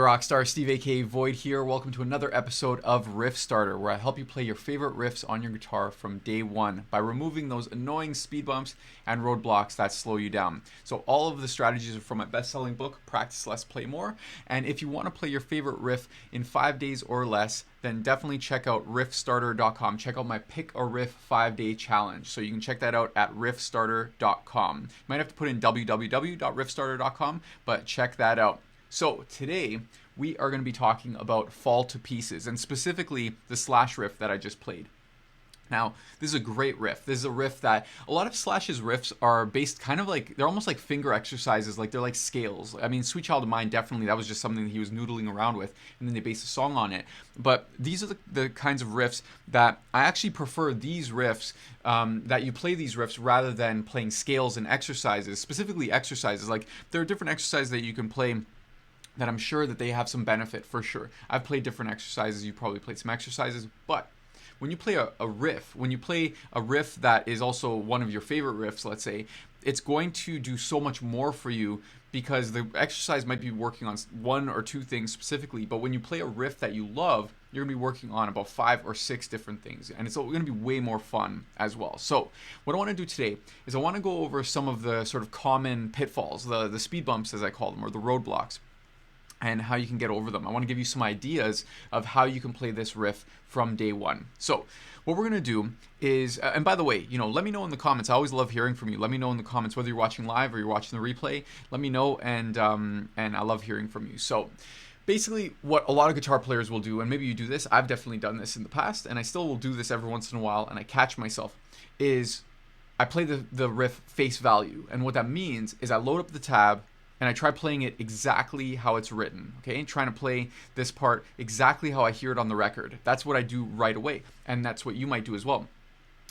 Rockstar, Steve aka Void here. Welcome to another episode of RIFFSTARTER, where I help you play your favorite riffs on your guitar from day one by removing those annoying speed bumps and roadblocks that slow you down. So all of the strategies are from my best-selling book, Practice Less, Play More. And if you want to play your favorite riff in 5 days or less, then definitely check out riffstarter.com. Check out my Pick A Riff 5-day challenge. So you can check that out at riffstarter.com. You might have to put in www.riffstarter.com, but check that out. So today we are going to be talking about Fall to Pieces, and specifically the Slash riff that I just played. Now, this is a great riff. This is a riff that a lot of Slash's riffs are based kind of like, they're almost like finger exercises, like they're like scales. I mean, Sweet Child of Mine, definitely, that was just something that he was noodling around with, and then they based a song on it. But these are the kinds of riffs that I actually prefer these riffs, that you play these riffs rather than playing scales and exercises, specifically exercises. Like, there are different exercises that you can play that I'm sure that they have some benefit for sure. I've played different exercises, you probably played some exercises, but when you play a riff, when you play a riff that is also one of your favorite riffs, let's say, it's going to do so much more for you because the exercise might be working on one or two things specifically, but when you play a riff that you love, you're gonna be working on about 5 or 6 different things, and it's gonna be way more fun as well. So what I wanna do today is I wanna go over some of the sort of common pitfalls, the speed bumps as I call them, or the roadblocks, and how you can get over them. I want to give you some ideas of how you can play this riff from day one. So what we're going to do is, and by the way, let me know in the comments. I always love hearing from you. Let me know in the comments whether you're watching live or you're watching the replay. Let me know, and I love hearing from you. So basically what a lot of guitar players will do, and maybe you do this, I've definitely done this in the past, and I still will do this every once in a while, and I catch myself, is I play the riff face value. And what that means is I load up the tab, and I try playing it exactly how it's written, okay? Trying to play this part exactly how I hear it on the record. That's what I do right away, and that's what you might do as well.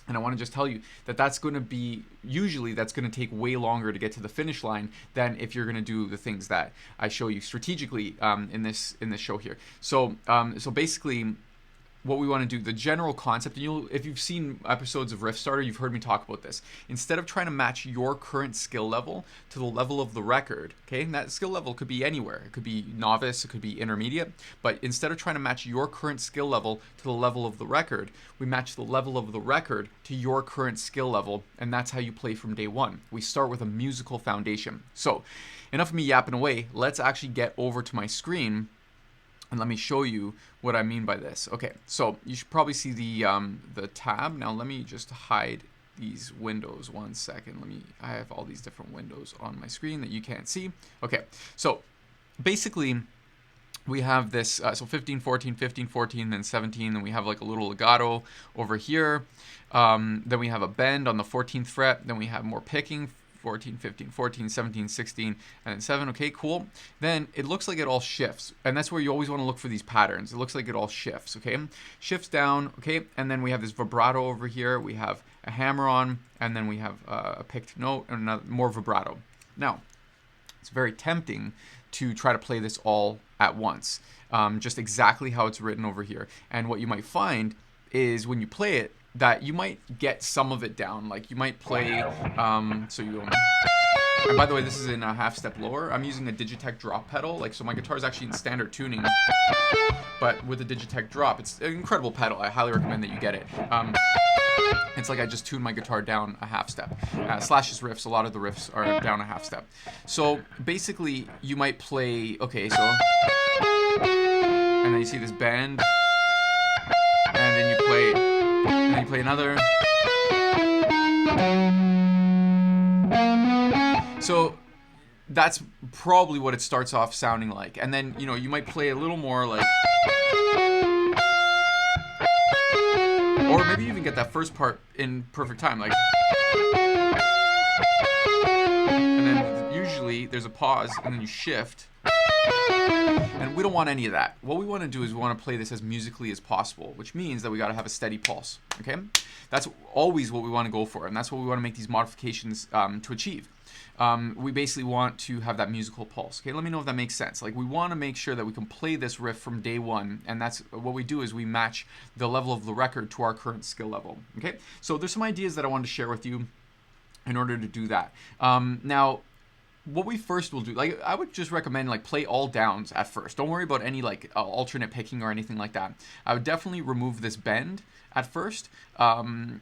And I want to just tell you that that's going to be, usually that's going to take way longer to get to the finish line than if you're going to do the things that I show you strategically in this show here. So basically, what we want to do, the general concept, and if you've seen episodes of RIFFSTARTER, you've heard me talk about this. Instead of trying to match your current skill level to the level of the record, okay, and that skill level could be anywhere. It could be novice, it could be intermediate, but instead of trying to match your current skill level to the level of the record, we match the level of the record to your current skill level, and that's how you play from day one. We start with a musical foundation. So, enough of me yapping away. Let's actually get over to my screen, and let me show you what I mean by this. Okay, so you should probably see the tab. Now let me just hide these windows 1 second. I have all these different windows on my screen that you can't see. Okay, so basically we have this, so 15, 14, 15, 14, then 17, then we have like a little legato over here. Then we have a bend on the 14th fret, then we have more picking, 14, 15, 14, 17, 16, and then 7. Okay, cool. Then it looks like it all shifts, and that's where you always want to look for these patterns. It looks like it all shifts, okay? Shifts down, okay? And then we have this vibrato over here. We have a hammer on, and then we have a picked note and another, more vibrato. Now, it's very tempting to try to play this all at once, just exactly how it's written over here. And what you might find is when you play it, that you might get some of it down. Like you might play, so you go, and by the way, this is in a half step lower. I'm using a Digitech drop pedal, so my guitar is actually in standard tuning, but with a Digitech drop, it's an incredible pedal. I highly recommend that you get it. It's like I just tuned my guitar down a half step. Slash's riffs, a lot of the riffs are down a half step. So basically, you might play, okay, so, and then you see this bend, and then you play, and then you play another. So that's probably what it starts off sounding like. And then, you might play a little more like, or maybe you even get that first part in perfect time, like, and then usually there's a pause and then you shift. And we don't want any of that. What we want to do is we want to play this as musically as possible, which means that we got to have a steady pulse, okay? That's always what we want to go for, and that's what we want to make these modifications to achieve. We basically want to have that musical pulse, okay? Let me know if that makes sense. Like, we want to make sure that we can play this riff from day one, and that's what we do is we match the level of the record to our current skill level, okay? So there's some ideas that I wanted to share with you in order to do that. Now, what we first will do, like I would just recommend like play all downs at first. Don't worry about any like alternate picking or anything like that. I would definitely remove this bend at first. And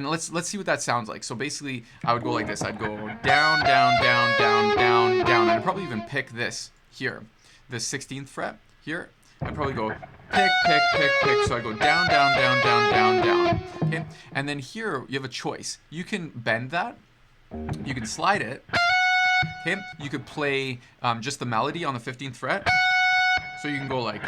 let's see what that sounds like. So basically, I would go like this. I'd go down, down, down, down, down, down. I'd probably even pick this here, the 16th fret here. I'd probably go pick, pick, pick, pick. So I go down, down, down, down, down, down. Okay. And then here you have a choice. You can bend that. You can slide it. Okay. You could play just the melody on the 15th fret. So you can go like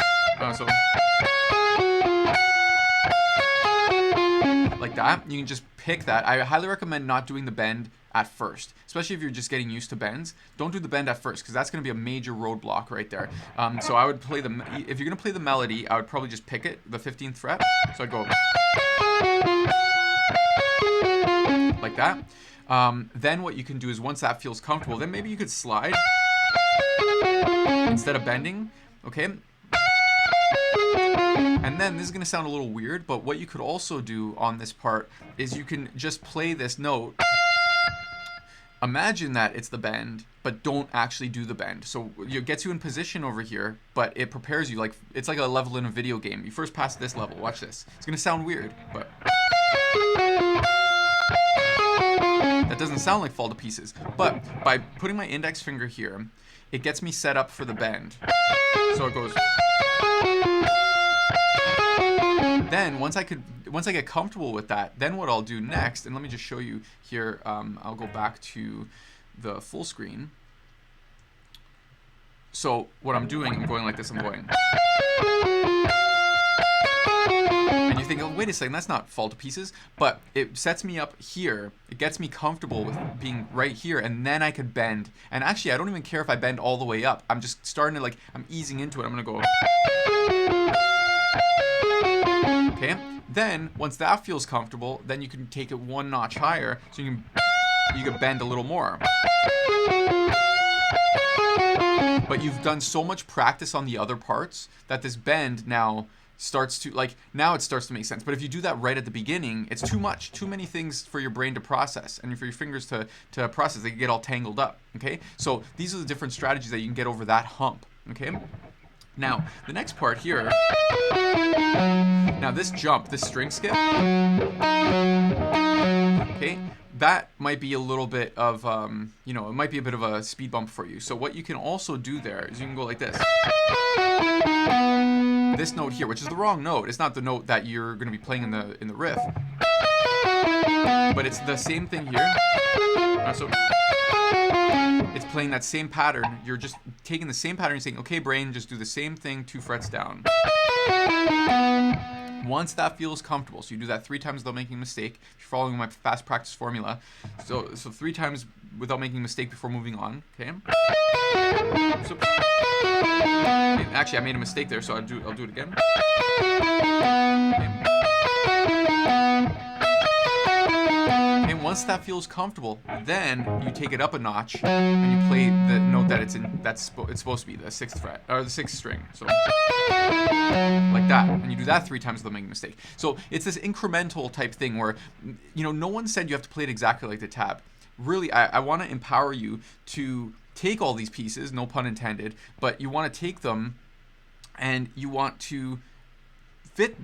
like that. You can just pick that. I highly recommend not doing the bend at first, especially if you're just getting used to bends. Don't do the bend at first because that's going to be a major roadblock right there. So I would play if you're going to play the melody, I would probably just pick it, the 15th fret. So I'd go like that. Then what you can do is once that feels comfortable, then maybe you could slide instead of bending. Okay. And then this is going to sound a little weird, but what you could also do on this part is you can just play this note. Imagine that it's the bend, but don't actually do the bend. So it gets you in position over here, but it prepares you like it's like a level in a video game. You first pass this level. Watch this. It's going to sound weird, but that doesn't sound like Fall to Pieces. But by putting my index finger here, it gets me set up for the bend. So it goes. Then once I get comfortable with that, then what I'll do next, and let me just show you here, I'll go back to the full screen. So what I'm doing, I'm going like this, I'm going. And you think, oh, wait a second, that's not Fall to Pieces, but it sets me up here. It gets me comfortable with being right here, and then I could bend. And actually, I don't even care if I bend all the way up. I'm just starting to I'm easing into it. I'm gonna go. Okay, then once that feels comfortable, then you can take it one notch higher, so you can bend a little more. But you've done so much practice on the other parts that this bend now starts to now it starts to make sense. But if you do that right at the beginning, it's too much, too many things for your brain to process and for your fingers to process. They can get all tangled up. Okay, so these are the different strategies that you can get over that hump. Okay. Now, the next part here, now this jump, this string skip, okay, that might be a little bit of, it might be a bit of a speed bump for you. So what you can also do there is you can go like this. This note here, which is the wrong note. It's not the note that you're going to be playing in the riff. But it's the same thing here. So it's playing that same pattern. You're just taking the same pattern and saying, okay, brain, just do the same thing 2 frets down. Once that feels comfortable, so you do that 3 times without making a mistake. If you're following my fast practice formula, so 3 times without making a mistake before moving on. Okay. So, actually, I made a mistake there, so I'll do it again. Okay. And once that feels comfortable, then you take it up a notch and you play the note that it's in. It's supposed to be the 6th fret or the 6th string. So like that, and you do that 3 times without making a mistake. So it's this incremental type thing where, no one said you have to play it exactly like the tab. Really, I want to empower you to take all these pieces, no pun intended, but you want to take them and you want to fit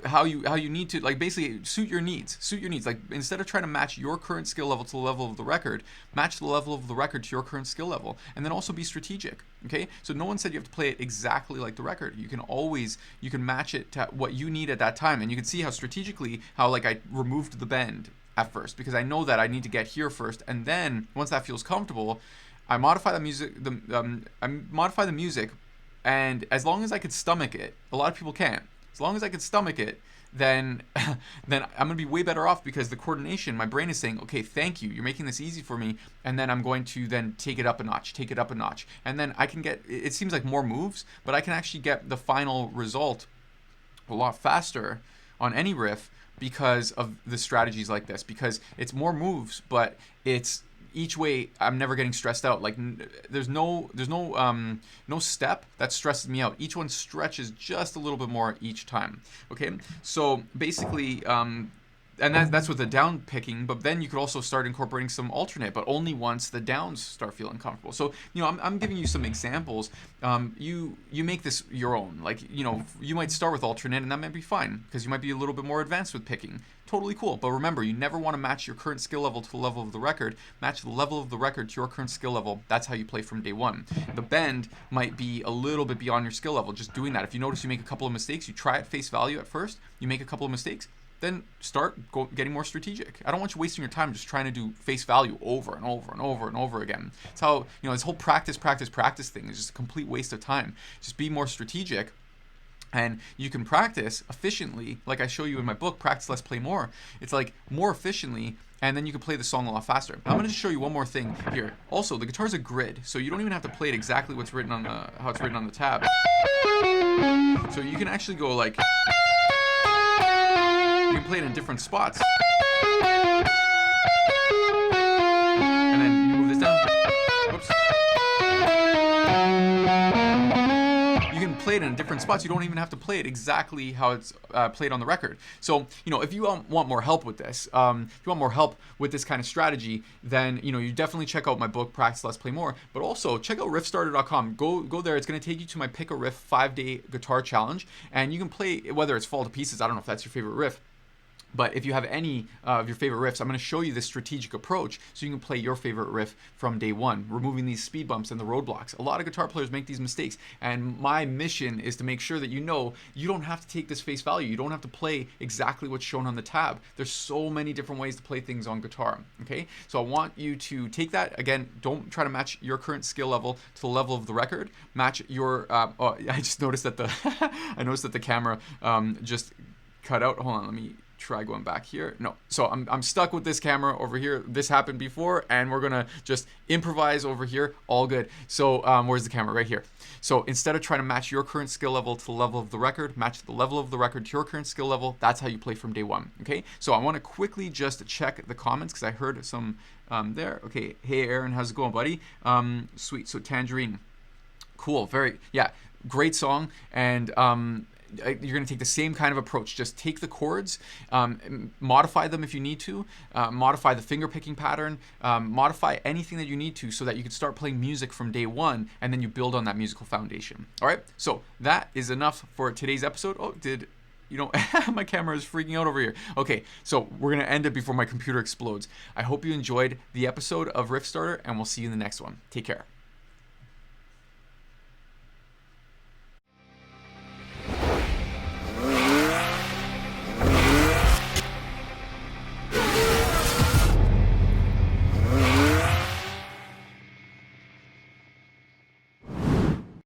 how you need to, basically suit your needs. Like, instead of trying to match your current skill level to the level of the record, match the level of the record to your current skill level, and then also be strategic. Okay, so no one said you have to play it exactly like the record. You can match it to what you need at that time, and you can see how strategically I removed the bend at first because I know that I need to get here first, and then once that feels comfortable, I modify the music, and as long as I could stomach it, a lot of people can't. As long as I could stomach it, then I'm gonna be way better off because the coordination, my brain is saying, okay, thank you, you're making this easy for me, and then I'm going to then take it up a notch, and then I can get, it seems like more moves, but I can actually get the final result a lot faster on any riff because of the strategies like this, because it's more moves, but it's each way I'm never getting stressed out. There's no step that stresses me out. Each one stretches just a little bit more each time. Okay, so basically and that's with the down picking, but then you could also start incorporating some alternate, but only once the downs start feeling comfortable. So, I'm giving you some examples. You make this your own. Like, you might start with alternate, and that might be fine, because you might be a little bit more advanced with picking. Totally cool. But remember, you never want to match your current skill level to the level of the record. Match the level of the record to your current skill level. That's how you play from day one. The bend might be a little bit beyond your skill level. Just doing that. If you notice you make a couple of mistakes, you try at face value at first, you make a couple of mistakes, then start getting more strategic. I don't want you wasting your time just trying to do face value over and over and over and over again. It's how, this whole practice thing is just a complete waste of time. Just be more strategic, and you can practice efficiently, like I show you in my book, Practice Less, Play More. It's like more efficiently, and then you can play the song a lot faster. I'm going to show you one more thing here. Also, the guitar's a grid, so you don't even have to play it exactly how it's written on the tab. So you can actually go like, you can play it in different spots. And then you move this down. Whoops. You can play it in different spots. You don't even have to play it exactly how it's played on the record. So, if you want more help with this, kind of strategy, then, you definitely check out my book, Practice Less, Play More. But also, check out riffstarter.com. Go there. It's going to take you to my Pick a Riff 5-day guitar challenge. And you can play, whether it's Fall to Pieces, I don't know if that's your favorite riff. But if you have any of your favorite riffs, I'm going to show you this strategic approach so you can play your favorite riff from day one, removing these speed bumps and the roadblocks. A lot of guitar players make these mistakes, and my mission is to make sure that you don't have to take this face value. You don't have to play exactly what's shown on the tab. There's so many different ways to play things on guitar, okay? So I want you to take that. Again, don't try to match your current skill level to the level of the record. Match your, I just noticed that the camera just cut out. Hold on, let me try going back here. No, so I'm stuck with this camera over here. This happened before, and we're gonna just improvise over here. All good. So where's the camera? Right here. So instead of trying to match your current skill level to the level of the record, match the level of the record to your current skill level. That's how you play from day one. Okay. So I want to quickly just check the comments because I heard some there. Okay. Hey Aaron, how's it going, buddy? Sweet. So Tangerine. Cool. Great song. And you're going to take the same kind of approach. Just take the chords, modify them if you need to, modify the finger picking pattern, modify anything that you need to so that you can start playing music from day one, and then you build on that musical foundation. All right, so that is enough for today's episode. My camera is freaking out over here. Okay, so we're going to end it before my computer explodes. I hope you enjoyed the episode of Riff Starter, and we'll see you in the next one. Take care.